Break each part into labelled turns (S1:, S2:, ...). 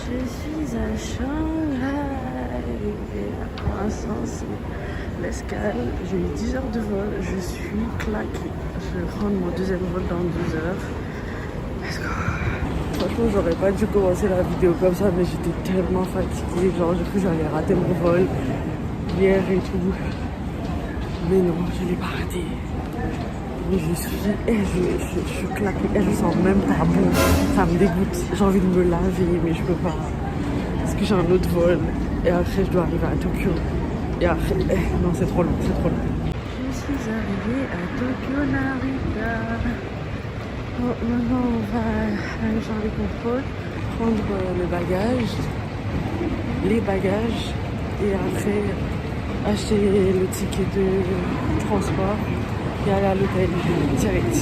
S1: Je suis à Shanghai et pour l'instant c'est l'escale. J'ai eu 10 heures de vol, je suis claquée. Je vais prendre mon deuxième vol dans 12 heures. Let's go. Franchement j'aurais pas dû commencer la vidéo comme ça mais j'étais tellement fatiguée. Genre j'ai cru que j'allais rater mon vol hier et tout. Mais non, je l'ai pas raté. Et je suis claquée, et je sens même pas bon. Ça me dégoûte. J'ai envie de me laver, mais je peux pas. Parce que j'ai un autre vol. Et après, je dois arriver à Tokyo. Et après, non, c'est trop long, c'est trop long. Je suis arrivée à Tokyo Narita. Bon, maintenant, on va aller faire les contrôles, prendre les bagages, et après, acheter le ticket de transport. Et aller à l'hôtel direct.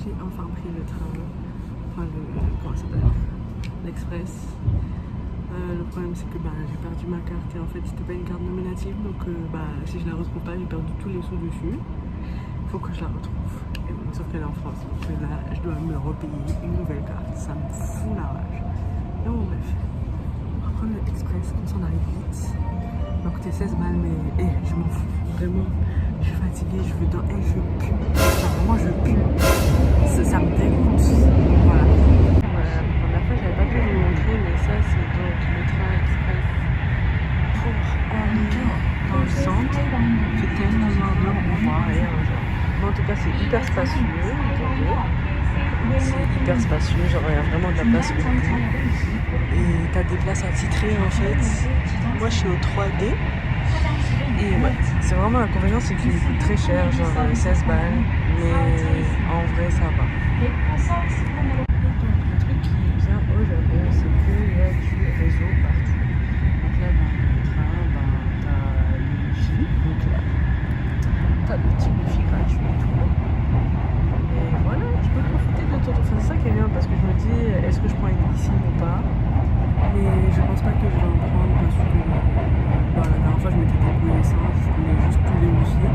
S1: J'ai enfin pris le train, enfin comment ça s'appelle, l'express. Le problème c'est que j'ai perdu ma carte et en fait c'était pas une carte nominative donc si je la retrouve pas j'ai perdu tous les sous dessus. Il faut que je la retrouve. Et bon, sauf qu'elle est en France donc là je dois me repayer une nouvelle carte. Ça me fout la rage. Et bon bref, on va prendre l'express comme ça on arrive vite. Ça m'a coûté 16 balles mais je m'en fous vraiment. Je suis fatiguée, je veux dormir, je pue. Enfin, vraiment, je pue. Ça me dégoûte. Voilà. Voilà, la première fois, j'avais pas pu vous montrer, mais ça, c'est donc le train express pour aller dans le centre. J'ai tellement de on va rien. Mais en tout cas, c'est hyper spacieux. C'est hyper spacieux, genre il y a vraiment de la place au bout. Et t'as des places attitrées en fait. Moi, je suis au 3D. Et ouais, c'est vraiment l'inconvénient, c'est qu'il coûte très cher, genre 16 balles, mais en vrai ça va. Et donc le truc qui est bien au Japon, c'est qu'il y a du réseau partout. Donc là dans le train, t'as le wifi, donc là, t'as le petit wifi gratuit et tout. Et voilà, tu peux profiter de ton... Enfin c'est ça qui est bien parce que je me dis, est-ce que je prends une eSIM ou pas? Mais je pense pas que je vais en prendre parce que la dernière fois je m'étais débrouillée sans, je prenais juste tous les wifi,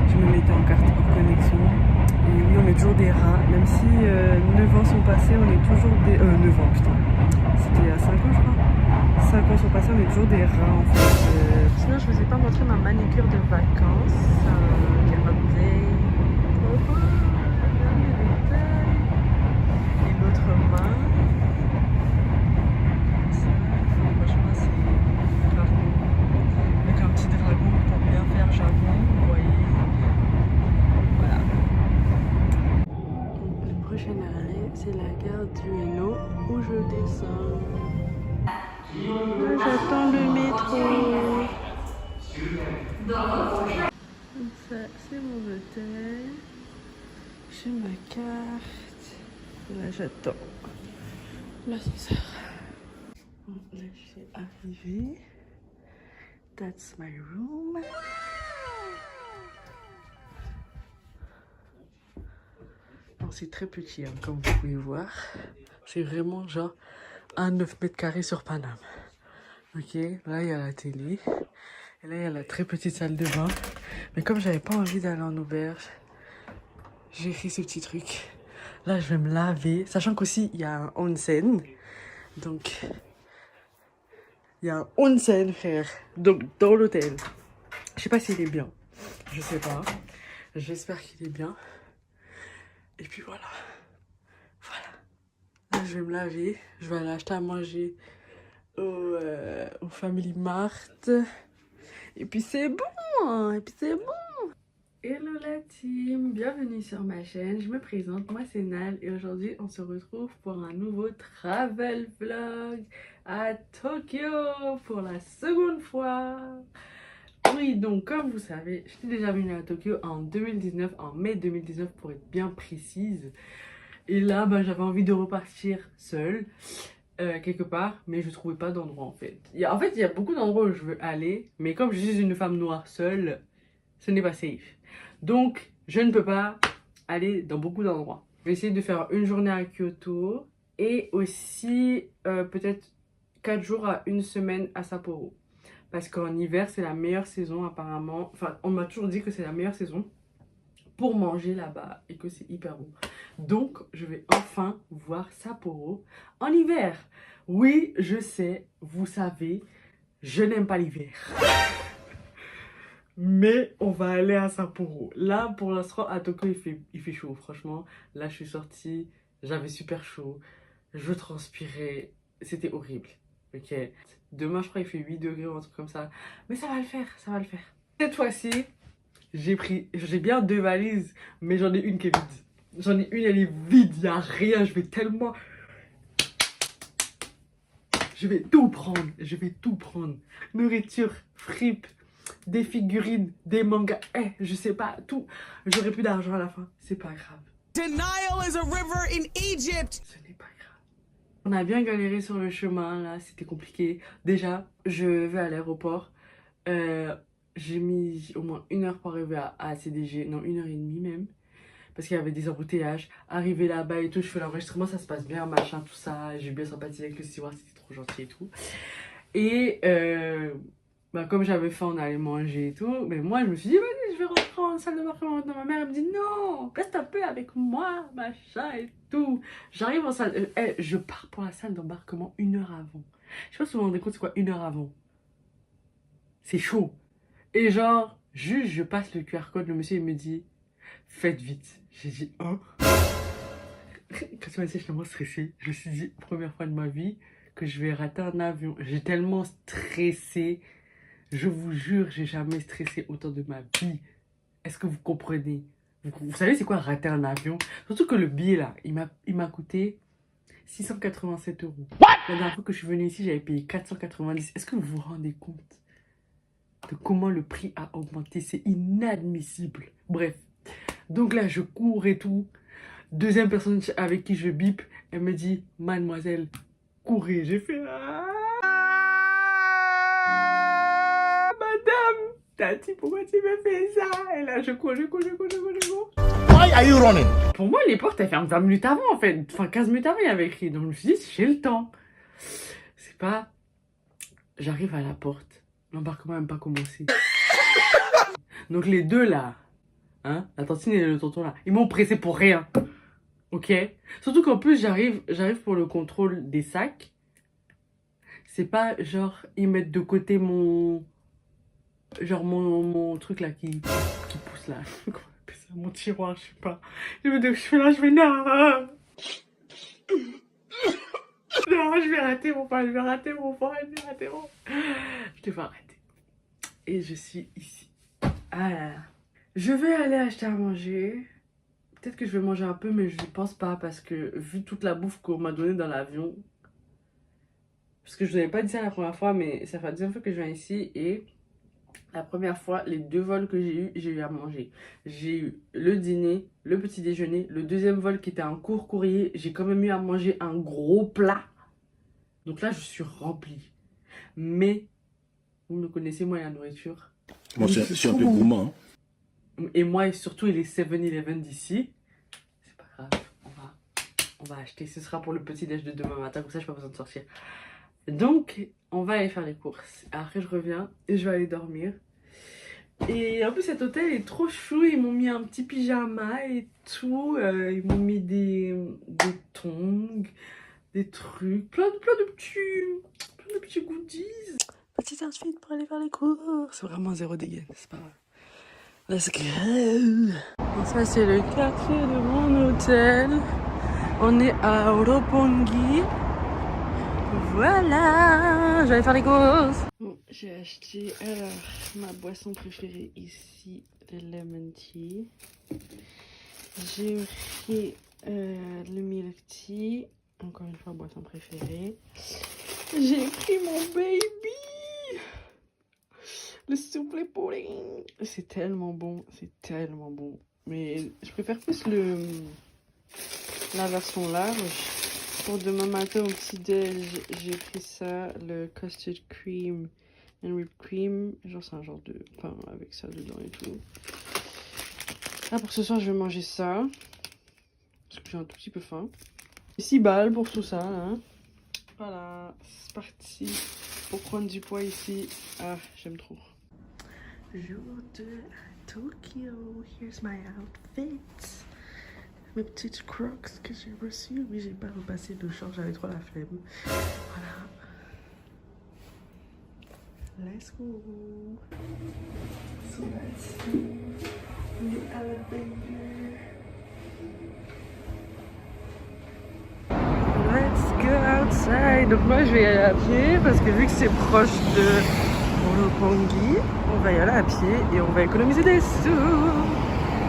S1: je me mettais en carte hors connexion. Et oui, on est toujours des rats, même si 9 ans sont passés, on est toujours des... 9 ans putain, c'était il y a 5 ans je crois. 5 ans sont passés, on est toujours des rats en fait. Sinon je vous ai pas montré ma manicure de vacances. Regardez. Et l'autre main. C'est la gare d'Ueno où je descends. J'attends le métro. Ça, c'est mon hôtel. J'ai ma carte. Là, j'attends l'ascenseur. Bon, là, je suis arrivée. That's my room. C'est très petit, hein, comme vous pouvez voir. C'est vraiment genre un 9 mètres carrés sur Paname. Ok, là il y a la télé. Et là il y a la très petite salle de bain. Mais comme j'avais pas envie d'aller en auberge, j'ai fait ce petit truc. Là je vais me laver. Sachant qu'aussi il y a un onsen. Donc il y a un onsen, frère. Donc dans l'hôtel. Je sais pas s'il est bien. Je sais pas. J'espère qu'il est bien. Et puis voilà. Là, je vais me laver. Je vais aller acheter à manger au Family Mart. Et puis c'est bon. Hello la team. Bienvenue sur ma chaîne. Je me présente. Moi c'est Nal. Et aujourd'hui on se retrouve pour un nouveau travel vlog à Tokyo. Pour la seconde fois. Oui, donc comme vous savez, j'étais déjà venue à Tokyo en 2019, en mai 2019 pour être bien précise. Et là, j'avais envie de repartir seule, quelque part, mais je trouvais pas d'endroit en fait. Il y a beaucoup d'endroits où je veux aller, mais comme je suis une femme noire seule, ce n'est pas safe. Donc, je ne peux pas aller dans beaucoup d'endroits. Je vais essayer de faire une journée à Kyoto et aussi peut-être 4 jours à une semaine à Sapporo. Parce qu'en hiver, c'est la meilleure saison apparemment. Enfin, on m'a toujours dit que c'est la meilleure saison pour manger là-bas et que c'est hyper bon. Donc, je vais enfin voir Sapporo en hiver. Oui, je sais, vous savez, je n'aime pas l'hiver. Mais on va aller à Sapporo. Là, pour l'instant, à Tokyo, il fait chaud, franchement. Là, je suis sortie, j'avais super chaud. Je transpirais, c'était horrible. Ok. Demain, je crois qu'il fait 8 degrés ou un truc comme ça. Mais ça va le faire, ça va le faire. Cette fois-ci, j'ai bien 2 valises, mais j'en ai une qui est vide. J'en ai une, elle est vide, il n'y a rien. Je vais tout prendre, je vais tout prendre. Nourriture, fripes, des figurines, des mangas, je sais pas, tout. J'aurai plus d'argent à la fin, c'est pas grave.
S2: Denial is a river in Egypt.
S1: Ce n'est pas grave. On a bien galéré sur le chemin, là, c'était compliqué. Déjà, je vais à l'aéroport. J'ai mis au moins 1 heure pour arriver à CDG, non, 1 heure et demie même. Parce qu'il y avait des embouteillages. Arrivé là-bas et tout, je fais l'enregistrement, ça se passe bien, machin, tout ça. J'ai bien sympathisé avec le steward, c'était trop gentil et tout. Et bah, comme j'avais faim, on allait manger et tout. Mais moi, je me suis dit, vas-y, je vais rentrer en salle d'embarquement. Ma mère, elle me dit, non, reste un peu avec moi, machin et tout. J'arrive en salle, je pars pour la salle d'embarquement 1 heure avant. Je sais pas si vous vous rendez compte, c'est quoi 1 heure avant? C'est chaud. Et genre, juste, je passe le QR code, le monsieur, il me dit, faites vite. J'ai dit, hein? Quand tu m'as dit, j'étais tellement stressée. Je me suis dit, première fois de ma vie, que je vais rater un avion. J'ai tellement stressé. Je vous jure, j'ai jamais stressé autant de ma vie. Est-ce que vous comprenez? Vous savez c'est quoi rater un avion? Surtout que le billet là, il m'a coûté 687 €. La dernière fois que je suis venue ici, j'avais payé 490. Est-ce que vous vous rendez compte de comment le prix a augmenté? C'est inadmissible. Bref. Donc là, je cours et tout. Deuxième personne avec qui je bip, elle me dit, mademoiselle, courez. J'ai fait, madame, Tati, pourquoi tu me fais ça? Et là, je cours.
S3: Why are you running?
S1: Pour moi, les portes, elles ferment 20 minutes avant, en fait. Enfin, 15 minutes avant, il y avait écrit. Donc, je me suis dit, j'ai le temps. C'est pas... J'arrive à la porte. L'embarquement n'a même pas commencé. Donc, les deux, là, hein, la tantine et le tonton, là, ils m'ont pressé pour rien. Ok? Surtout qu'en plus, j'arrive pour le contrôle des sacs. C'est pas, genre, ils mettent de côté mon... Genre, mon truc, là, qui pousse, là. Mon tiroir, je sais pas. Je fais là, je fais non. Non, je vais rater mon pas, je vais rater mon. Je te fais arrêter. Et je suis ici. Ah là là. Je vais aller acheter à manger. Peut-être que je vais manger un peu, mais je ne pense pas parce que vu toute la bouffe qu'on m'a donnée dans l'avion. Parce que je vous avais pas dit ça la première fois, mais ça fait la deuxième fois que je viens ici et... La première fois, les 2 vols que j'ai eu à manger. J'ai eu le dîner, le petit déjeuner. Le deuxième vol qui était un court courrier, j'ai quand même eu à manger un gros plat. Donc là, je suis remplie. Mais, vous me connaissez, moi, la nourriture.
S3: Moi, je suis un peu gourmand.
S1: Et moi, et surtout, il est 7-Eleven d'ici. C'est pas grave, on va acheter. Ce sera pour le petit déj de demain matin, comme ça, je n'ai pas besoin de sortir. Donc, on va aller faire les courses. Après, je reviens et je vais aller dormir. Et en plus, cet hôtel est trop chou. Ils m'ont mis un petit pyjama et tout. Ils m'ont mis des tongs, des trucs, plein de petits goodies. Petit outfit pour aller faire les courses. C'est vraiment zéro dégaine, c'est pas vrai. Let's go. Ça, c'est le quartier de mon hôtel. On est à Roppongi. Voilà, je vais aller faire les courses. Bon, j'ai acheté alors ma boisson préférée ici, le lemon tea. J'ai pris le milk tea, encore une fois boisson préférée. J'ai pris mon baby, le soufflé pudding. C'est tellement bon, Mais je préfère plus la version large. Pour demain matin au petit-déj, j'ai pris ça, le custard cream and whipped cream. Genre, c'est un genre de pain avec ça dedans et tout. Là, pour ce soir, je vais manger ça. Parce que j'ai un tout petit peu faim. 6 balles pour tout ça, hein. Voilà, c'est parti pour prendre du poids ici. Ah, j'aime trop. Jour de Tokyo. Here's my outfit. mes petites crocs que j'ai reçues. Oui, j'ai pas repassé le short, j'avais trop la flemme. Voilà. Let's go. So let's see the elevator. Let's go outside. Donc moi je vais y aller à pied parce que vu que c'est proche de Roppongi, on va y aller à pied et on va économiser des sous.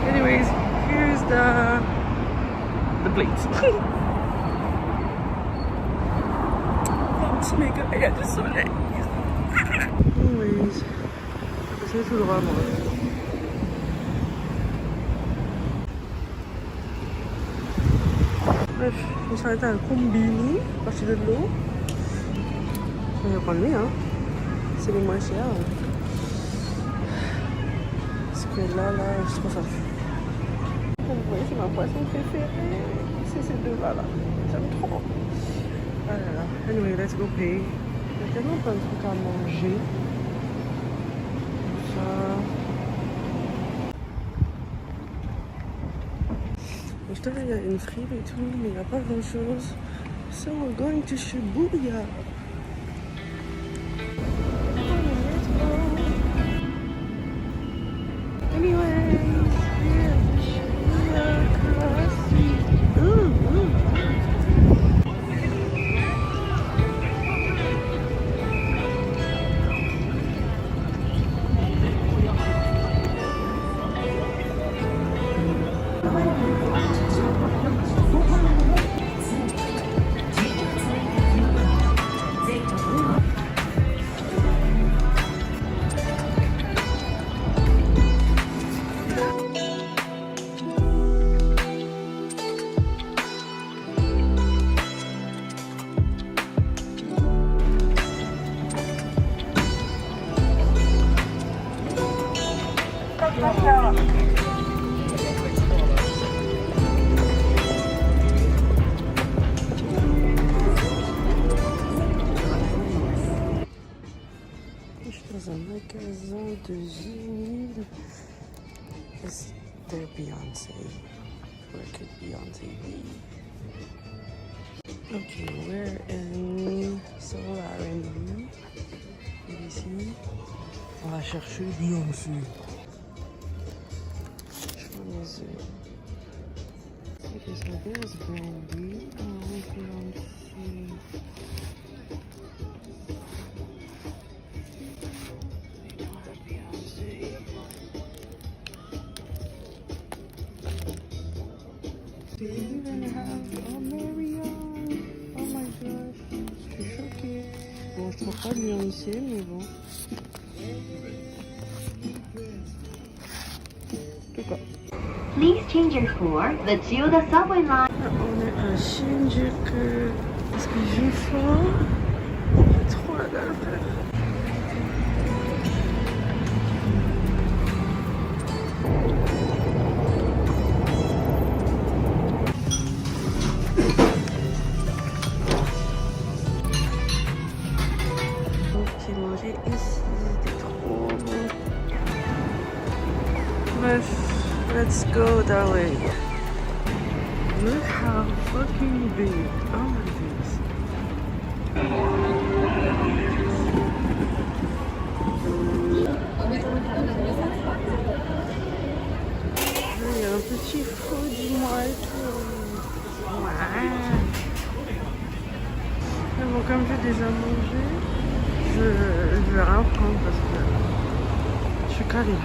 S1: Anyways, here's the place. Un petit méga, il y a du soleil. Anyways, c'est tout droit moi. Bref, je me suis arrêtée à un combini, partie de l'eau. Je vais prendre lui, hein. C'est les moins chers. Parce que là, je suis trop fan. Vous voyez, c'est ma poisson préférée. C'est ces deux-là, là. J'aime trop. Ah là là. Anyway, let's go pay. Il y a tellement plein de trucs à manger. Comme ça. Je te il y a une frite et tout, mais il n'y a pas grand chose. So we're going to Shibuya. Anyways, here's Shibuya Crossing. Je suis dans un magasin de vinyle. C'était Beyoncé. Where could Beyoncé be? Okay, we're in Seoul R&B. Ici, on va chercher Beyoncé. Je is it? Okay, so there's Brandy. Oh, Beyoncé. Do you even have Marion? Oh my gosh, je suis choquée. Bon, je trouve pas de Beyoncé, mais bon. En tout cas.
S4: Please change your for the Chiyoda subway line.
S1: On est à Shinjuku. Est-ce que j'ai faim? J'ai trop hâte de le faire. J'ai mangé ici, c'était trop bon. Bref, let's go that way. Look how fucking big. Oh my goodness. Il y a un petit fou du mois et tout. Ouais. Mais bon, comme j'ai déjà mangé, je vais rien prendre parce que je suis calée.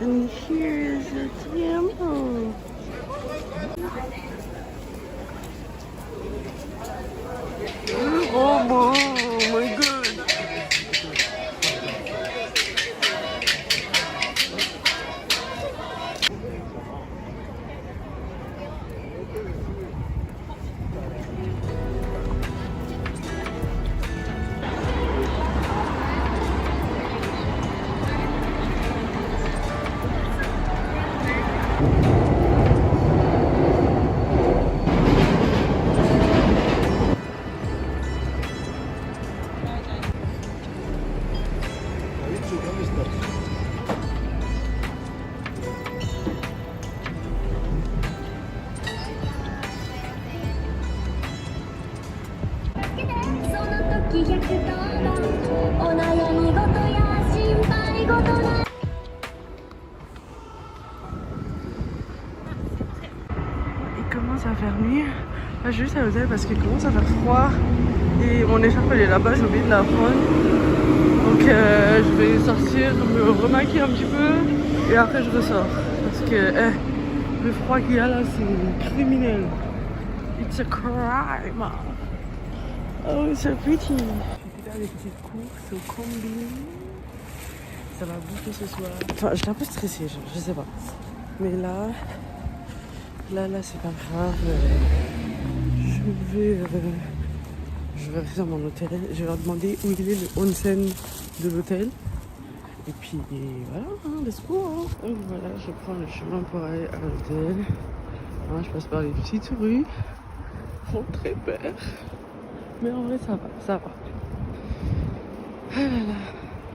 S1: And here is a temple. Oh my god. Il commence à faire nuit. Là, je suis juste à l'hôtel parce qu'il commence à faire froid. Et mon écharpe elle est là-bas, j'ai oublié de la prendre. Donc je vais sortir, me remaquiller un petit peu et après je ressors. Parce que le froid qu'il y a là, c'est criminel. It's a crime. Oh, it's so pretty. Je vais faire des petites courses au combi. Ça va bouffer ce soir. Enfin, j'étais un peu stressée, genre, je sais pas. Mais là, c'est pas grave. Je vais rester dans mon hôtel. Je vais leur demander où il est le onsen de l'hôtel. Et puis voilà, let's go. Donc voilà, je prends le chemin pour aller à l'hôtel. Je passe par les petites rues. Font très peur. Mais en vrai, ça va, ça va. Ah là là.